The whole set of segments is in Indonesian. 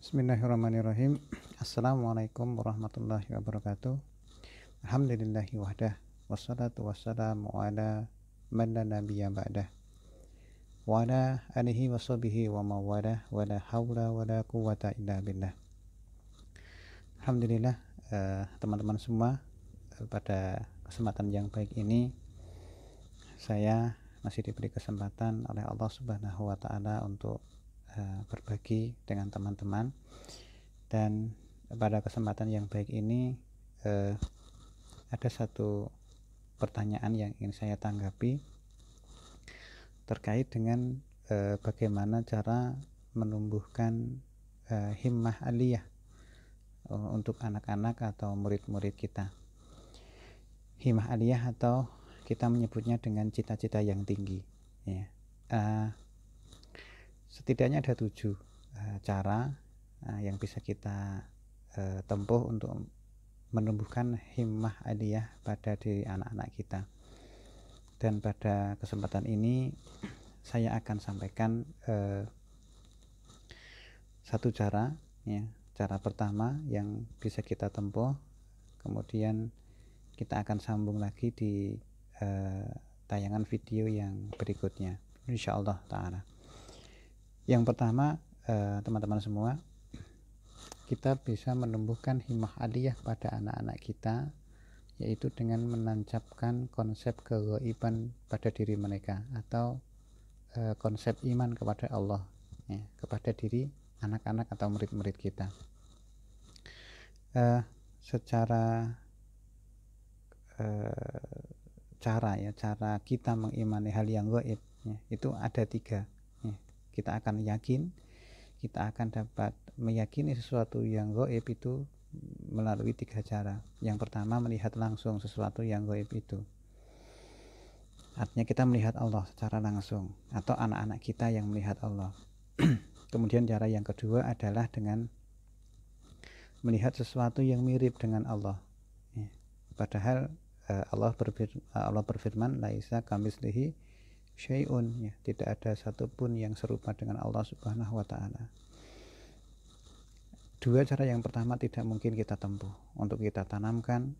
Bismillahirrahmanirrahim. Assalamualaikum warahmatullahi wabarakatuh. Alhamdulillahi wahdah. Wassalatu wassalamu ala man la nabiyya ba'dah. Wa ala alihi wa sahbihi wa mawalah. Wa la hawla wa la quwwata illa billah. Alhamdulillah, teman-teman semua, pada kesempatan yang baik ini saya masih diberi kesempatan oleh Allah Subhanahu wa taala untuk berbagi dengan teman-teman. Dan pada kesempatan yang baik ini ada satu pertanyaan yang ingin saya tanggapi terkait dengan bagaimana cara menumbuhkan himmah aliyah untuk anak-anak atau murid-murid kita. Himmah aliyah atau kita menyebutnya dengan cita-cita yang tinggi, ya. Setidaknya ada 7 cara yang bisa kita tempuh untuk menumbuhkan himmah aliyah pada diri anak-anak kita. Dan pada kesempatan ini saya akan sampaikan satu cara, ya. Cara pertama yang bisa kita tempuh, kemudian kita akan sambung lagi di tayangan video yang berikutnya, insyaallah ta'ala. Yang pertama, teman-teman semua, kita bisa menumbuhkan himmah aliyah pada anak-anak kita, yaitu dengan menancapkan konsep keghaiban pada diri mereka, atau konsep iman kepada Allah, ya, kepada diri anak-anak atau murid-murid kita. Secara cara kita mengimani hal yang gaib, ya, itu ada 3. Kita akan yakin, kita akan dapat meyakini sesuatu yang gaib itu melalui 3 cara. Yang pertama, melihat langsung sesuatu yang gaib itu. Artinya kita melihat Allah secara langsung, atau anak-anak kita yang melihat Allah. Kemudian cara yang kedua adalah dengan melihat sesuatu yang mirip dengan Allah, ya. Padahal Allah berfirman, laisa kamitslihi syai'un, ya, tidak ada satupun yang serupa dengan Allah Subhanahu wa taala. 2 cara yang pertama tidak mungkin kita tempuh untuk kita tanamkan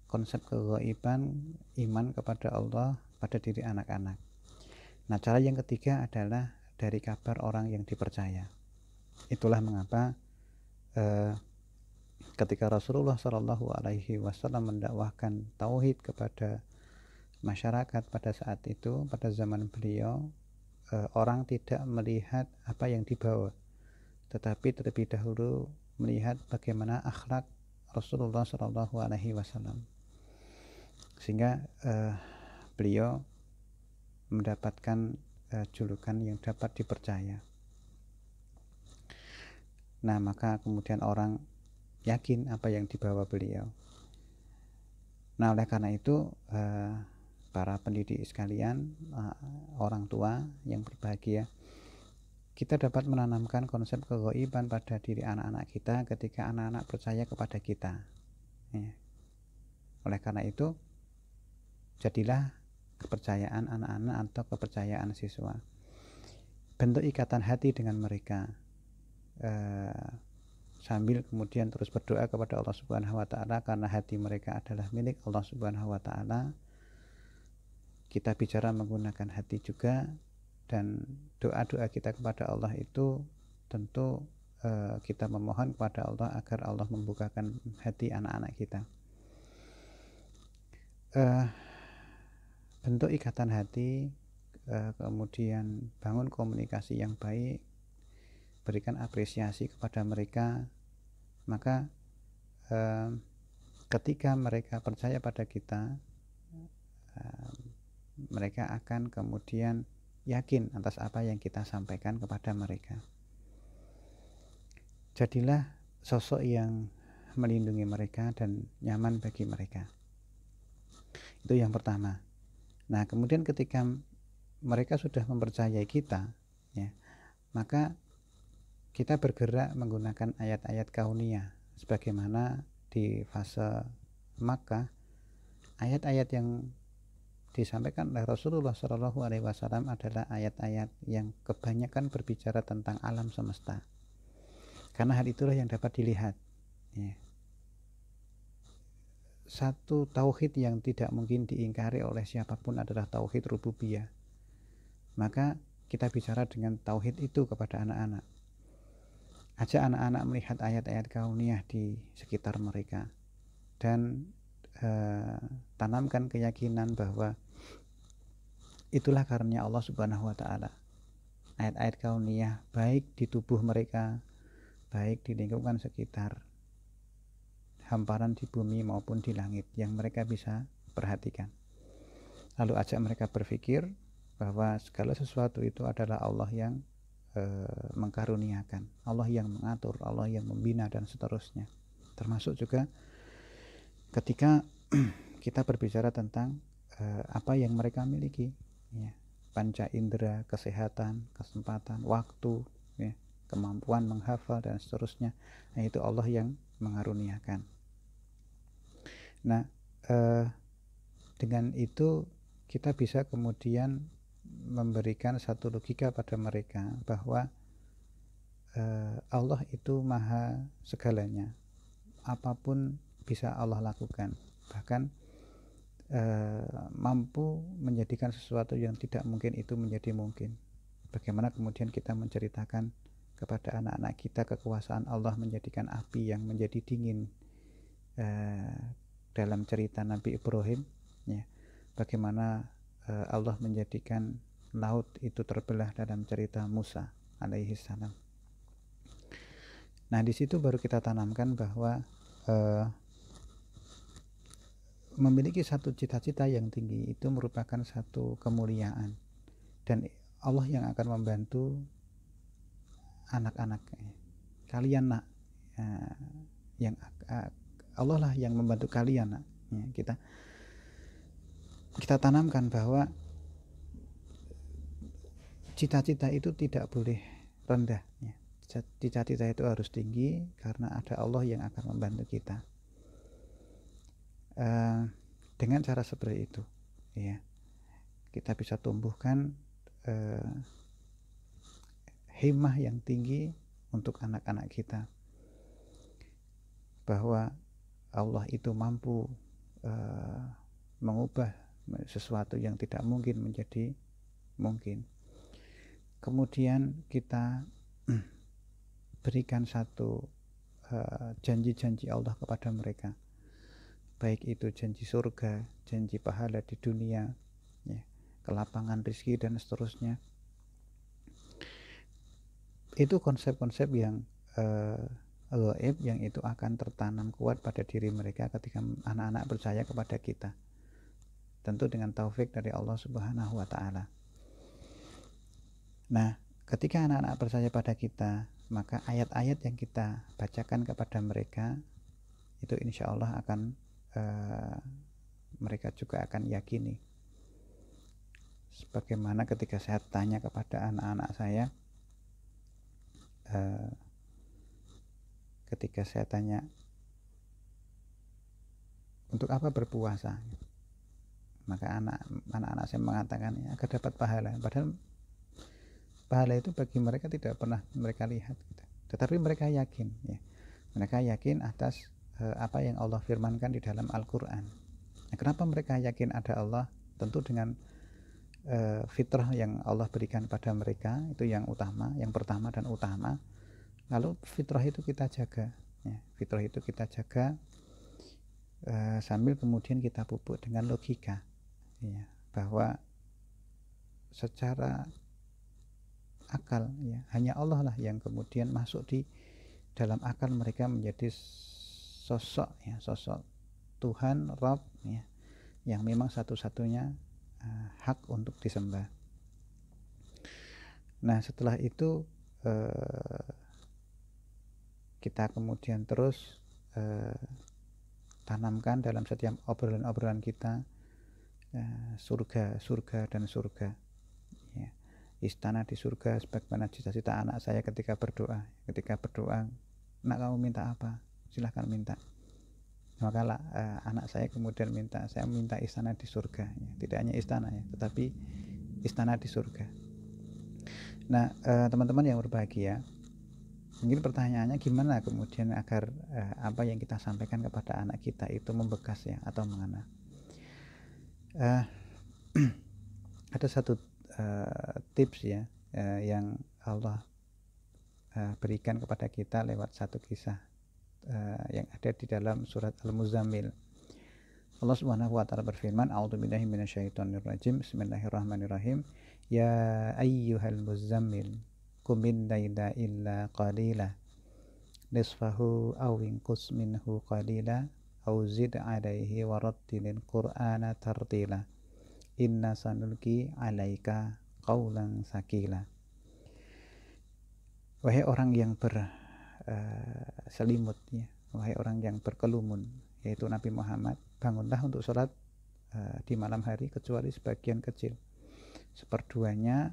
konsep keghaiban, iman kepada Allah pada diri anak-anak. Nah, cara yang ketiga adalah dari kabar orang yang dipercaya. Itulah mengapa ketika Rasulullah Shallallahu alaihi wasallam mendakwahkan tauhid kepada masyarakat pada saat itu, pada zaman beliau, orang tidak melihat apa yang dibawa, tetapi terlebih dahulu melihat bagaimana akhlak Rasulullah Shallallahu alaihi wasallam, sehingga beliau mendapatkan julukan yang dapat dipercaya. Nah, maka kemudian orang yakin apa yang dibawa beliau. Nah, oleh karena itu para pendidik sekalian, orang tua yang berbahagia, kita dapat menanamkan konsep keghaiban pada diri anak-anak kita ketika anak-anak percaya kepada kita, ya. Oleh karena itu, jadilah kepercayaan anak-anak atau kepercayaan siswa, bentuk ikatan hati dengan mereka, sambil kemudian terus berdoa kepada Allah Subhanahu wa taala, karena hati mereka adalah milik Allah Subhanahu wa taala. Kita bicara menggunakan hati juga, dan doa-doa kita kepada Allah itu tentu kita memohon kepada Allah agar Allah membukakan hati anak-anak kita. Bentuk ikatan hati, kemudian bangun komunikasi yang baik, berikan apresiasi kepada mereka, maka ketika mereka percaya pada kita, mereka akan kemudian yakin atas apa yang kita sampaikan kepada mereka. Jadilah sosok yang melindungi mereka dan nyaman bagi mereka. Itu yang pertama. Nah, kemudian ketika mereka sudah mempercayai kita, ya, maka kita bergerak menggunakan ayat-ayat kauniyah, sebagaimana di fase Makkah, ayat-ayat yang disampaikan oleh Rasulullah Shallallahu Alaihi Wasallam adalah ayat-ayat yang kebanyakan berbicara tentang alam semesta, karena hal itulah yang dapat dilihat, ya. Satu tauhid yang tidak mungkin diingkari oleh siapapun adalah tauhid rububiyah. Maka kita bicara dengan tauhid itu kepada anak-anak. Ajak anak-anak melihat ayat-ayat kauniyah di sekitar mereka, dan tanamkan keyakinan bahwa itulah karunia Allah Subhanahu wa Ta'ala. Ayat-ayat kauniyah baik di tubuh mereka, baik di lingkungan sekitar, hamparan di bumi maupun di langit yang mereka bisa perhatikan. Lalu ajak mereka berpikir bahwa segala sesuatu itu adalah Allah yang mengkaruniakan, Allah yang mengatur, Allah yang membina, dan seterusnya. Termasuk juga ketika kita berbicara tentang apa yang mereka miliki, ya, panca indera, kesehatan, kesempatan, waktu, ya, kemampuan menghafal, dan seterusnya. Nah, itu Allah yang mengaruniakan. Nah, dengan itu kita bisa kemudian memberikan satu logika pada mereka bahwa Allah itu maha segalanya, apapun bisa Allah lakukan, bahkan mampu menjadikan sesuatu yang tidak mungkin itu menjadi mungkin. Bagaimana kemudian kita menceritakan kepada anak-anak kita kekuasaan Allah menjadikan api yang menjadi dingin dalam cerita Nabi Ibrahim, ya. Bagaimana Allah menjadikan laut itu terbelah dalam cerita Musa alaihi salam. Nah, di situ baru kita tanamkan bahwa memiliki satu cita-cita yang tinggi itu merupakan satu kemuliaan, dan Allah yang akan membantu anak-anak kalian, nak, yang Allah lah yang membantu kalian, nak, ya. Kita tanamkan bahwa cita-cita itu tidak boleh rendah, ya. Cita-cita itu harus tinggi karena ada Allah yang akan membantu kita. Dengan cara seperti itu, ya, kita bisa tumbuhkan himmah yang tinggi untuk anak-anak kita, bahwa Allah itu mampu mengubah sesuatu yang tidak mungkin menjadi mungkin. Kemudian kita berikan satu janji-janji Allah kepada mereka, baik itu janji surga, janji pahala di dunia, ya, kelapangan rezeki, dan seterusnya. Itu konsep-konsep yang gaib, yang itu akan tertanam kuat pada diri mereka ketika anak-anak percaya kepada kita, tentu dengan taufik dari Allah Subhanahu wa Ta'ala. Nah, ketika anak-anak percaya pada kita, maka ayat-ayat yang kita bacakan kepada mereka itu insya Allah akan mereka juga akan yakini. Sebagaimana ketika saya tanya kepada anak-anak saya, ketika saya tanya untuk apa berpuasa, maka anak-anak saya mengatakan ya, agar dapat pahala. Padahal pahala itu bagi mereka tidak pernah mereka lihat, gitu. Tetapi mereka yakin, ya. Mereka yakin atas apa yang Allah firmankan di dalam Al-Quran. Nah, kenapa mereka yakin ada Allah? Tentu dengan fitrah yang Allah berikan pada mereka, itu yang utama, yang pertama dan utama. Lalu fitrah itu kita jaga, ya. Fitrah itu kita jaga sambil kemudian kita pupuk dengan logika, ya, bahwa secara akal, ya, hanya Allah lah yang kemudian masuk di dalam akal mereka menjadi sosok, ya, sosok Tuhan, Rabb, ya, yang memang satu-satunya hak untuk disembah. Nah, setelah itu kita kemudian terus tanamkan dalam setiap obrolan-obrolan kita surga dan surga, ya. Istana di surga sebagaimana cita-cita anak saya ketika berdoa, nak kamu minta apa, silahkan minta. maka anak saya kemudian saya minta istana di surga, ya. Tidak hanya istana ya, tetapi istana di surga. Nah, teman-teman yang berbahagia, mungkin pertanyaannya gimana kemudian agar apa yang kita sampaikan kepada anak kita itu membekas ya atau mengena. Ada satu tips ya yang Allah berikan kepada kita lewat satu kisah yang ada di dalam surat Al-Muzammil. Allah Subhanahu wa taala berfirman, "A'udzubillahi minasyaitonirrajim. Bismillahirrahmanirrahim. Ya ayyuhal muzammil, qum min-laila illa qalila. Nisfahu aw inqus minhu qalila aw zid 'alaihi warattilil qur'ana tartila. Inna sanulqi 'alaika qaulan sakila." Wahai orang yang berselimut ya, wahai orang yang berkelumun, yaitu Nabi Muhammad, bangunlah untuk sholat di malam hari kecuali sebagian kecil, seperduanya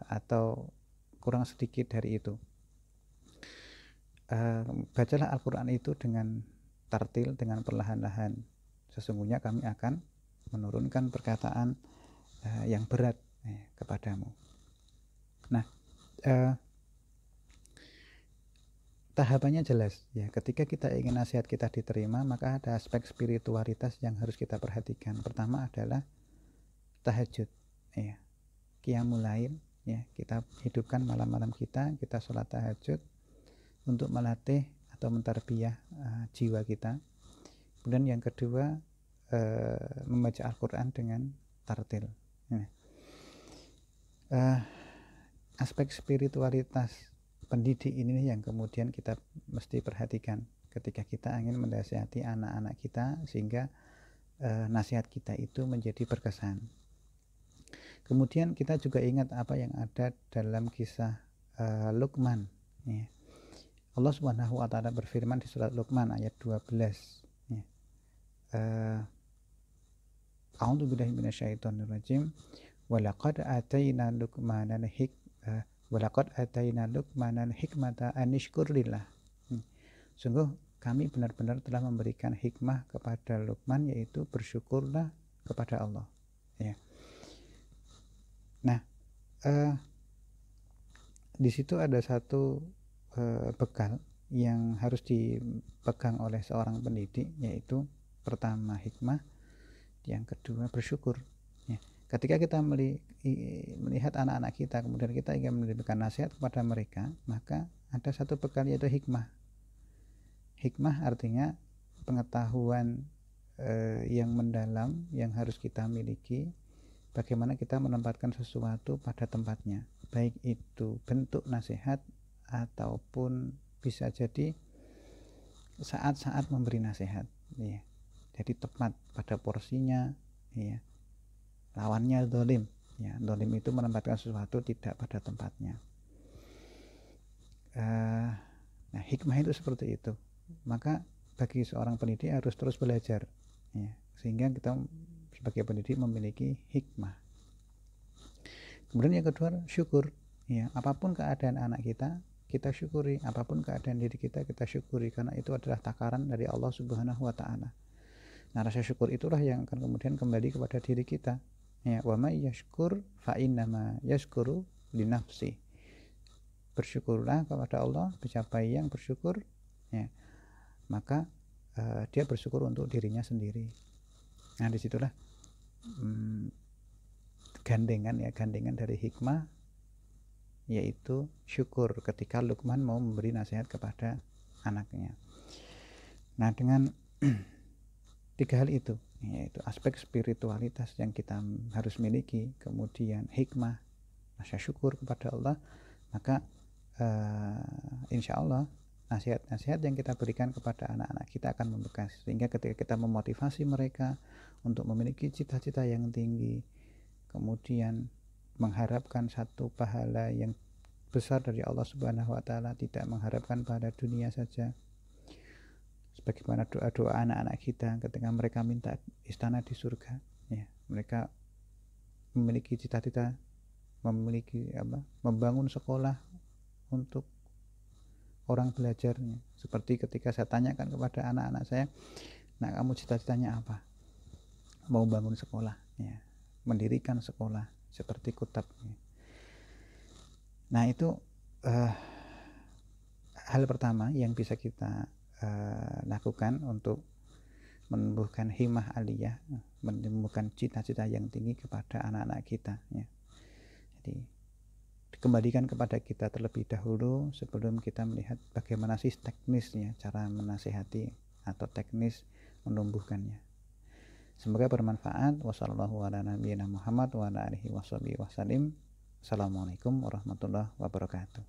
atau kurang sedikit dari itu. Bacalah Al-Quran itu dengan tartil, dengan perlahan-lahan. Sesungguhnya kami akan menurunkan perkataan yang berat kepadamu. Nah, tahapannya jelas ya. Ketika kita ingin nasihat kita diterima, maka ada aspek spiritualitas yang harus kita perhatikan. Pertama adalah tahajud ya, qiyamul lail ya. Kita hidupkan malam-malam kita sholat tahajud untuk melatih atau mentarbiyah jiwa kita. Kemudian yang kedua, membaca Al-Quran dengan tartil ya. Aspek spiritualitas pendidik ini yang kemudian kita mesti perhatikan ketika kita ingin menasihati anak-anak kita, sehingga nasihat kita itu menjadi berkesan. Kemudian kita juga ingat apa yang ada dalam kisah Luqman ya. Allah Subhanahu wa taala berfirman di surat Luqman ayat 12 ya. A'udzubillahi minasyaitonirrajim. Walaqad atayna Luqmanal hikmata anishkur lillah. Sungguh kami benar-benar telah memberikan hikmah kepada Luqman, yaitu bersyukurlah kepada Allah ya. Nah, di situ ada satu bekal yang harus dipegang oleh seorang pendidik, yaitu pertama hikmah, yang kedua bersyukur ya. Ketika kita melihat anak-anak kita, kemudian kita ingin memberikan nasihat kepada mereka, maka ada satu bekal, yaitu hikmah. Hikmah artinya pengetahuan yang mendalam yang harus kita miliki, bagaimana kita menempatkan sesuatu pada tempatnya, baik itu bentuk nasihat ataupun bisa jadi saat-saat memberi nasihat ya. Jadi tepat pada porsinya ya. Lawannya dolim ya. Dolim itu menempatkan sesuatu tidak pada tempatnya. Nah, hikmah itu seperti itu. Maka bagi seorang pendidik harus terus belajar ya, sehingga kita sebagai pendidik memiliki hikmah. Kemudian yang kedua, syukur ya. Apapun keadaan anak kita syukuri. Apapun keadaan diri kita syukuri, karena itu adalah takaran dari Allah Subhanahu wa taala. Nah, rasa syukur itulah yang akan kemudian kembali kepada diri kita ya. Wa may yashkur fa innama yashkuru li nafsi. Bersyukurlah kepada Allah, siapa yang bersyukur ya, maka dia bersyukur untuk dirinya sendiri. Nah, disitulah gandengan dari hikmah, yaitu syukur ketika Luqman mau memberi nasihat kepada anaknya. Nah, dengan tiga hal itu, yaitu aspek spiritualitas yang kita harus miliki, kemudian hikmah, rasa syukur kepada Allah, maka insya Allah nasihat-nasihat yang kita berikan kepada anak-anak kita akan membekas, sehingga ketika kita memotivasi mereka untuk memiliki cita-cita yang tinggi, kemudian mengharapkan satu pahala yang besar dari Allah Subhanahu wa taala, tidak mengharapkan pada dunia saja, sebagaimana doa-doa anak-anak kita ketika mereka minta istana di surga ya. Mereka memiliki cita-cita, membangun sekolah untuk orang belajarnya. Seperti ketika saya tanyakan kepada anak-anak saya, Nah, kamu cita-citanya apa? Mau bangun sekolah, ya, mendirikan sekolah seperti Kutab. Ya. Nah, itu hal pertama yang bisa kita lakukan untuk menumbuhkan himmah aliyah, menumbuhkan cita-cita yang tinggi kepada anak-anak kita. Ya. Jadi dikembalikan kepada kita terlebih dahulu sebelum kita melihat bagaimana sih teknisnya cara menasihati atau teknis menumbuhkannya. Semoga bermanfaat. Wassalamualaikum warahmatullahi wabarakatuh.